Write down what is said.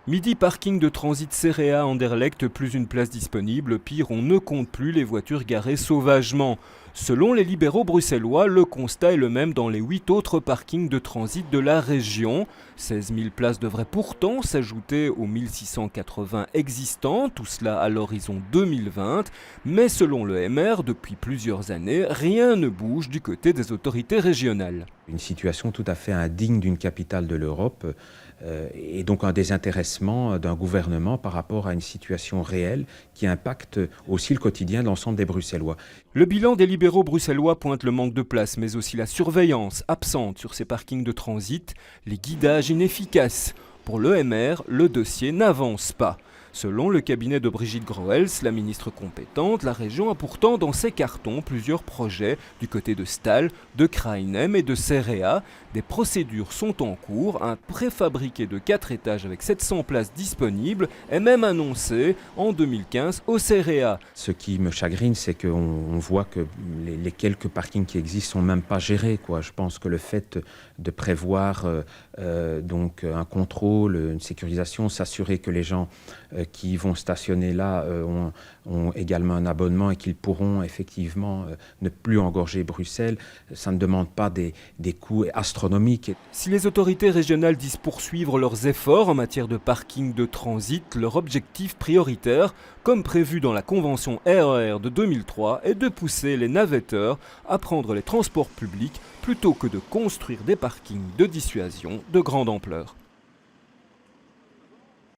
Midi parking de transit CEREA Anderlecht, plus une place disponible. Pire, on ne compte plus les voitures garées sauvagement. Selon les libéraux bruxellois, le constat est le même dans les 8 autres parkings de transit de la région. 16 000 places devraient pourtant s'ajouter aux 1680 existants, tout cela à l'horizon 2020. Mais selon le MR, depuis plusieurs années, rien ne bouge du côté des autorités régionales. Une situation tout à fait indigne d'une capitale de l'Europe et donc un désintéressement d'un gouvernement par rapport à une situation réelle qui impacte aussi le quotidien de l'ensemble des Bruxellois. Le bilan des libéraux bruxellois pointe le manque de place, mais aussi la surveillance absente sur ces parkings de transit, les guidages inefficaces. Pour l'EMR, le dossier n'avance pas. Selon le cabinet de Brigitte Groels, la ministre compétente, la région a pourtant dans ses cartons plusieurs projets du côté de Stahl, de Krainem et de CEREA. Des procédures sont en cours, un préfabriqué de 4 étages avec 700 places disponibles est même annoncé en 2015 au CEREA. Ce qui me chagrine, c'est qu'on voit que les quelques parkings qui existent ne sont même pas gérés, quoi. Je pense que le fait de prévoir donc un contrôle, une sécurisation, s'assurer que les gens qui vont stationner là ont également un abonnement et qu'ils pourront effectivement ne plus engorger Bruxelles, ça ne demande pas des coûts astronomiques. Si les autorités régionales disent poursuivre leurs efforts en matière de parking de transit, leur objectif prioritaire, comme prévu dans la convention RER de 2003, est de pousser les navetteurs à prendre les transports publics plutôt que de construire des parkings de dissuasion de grande ampleur.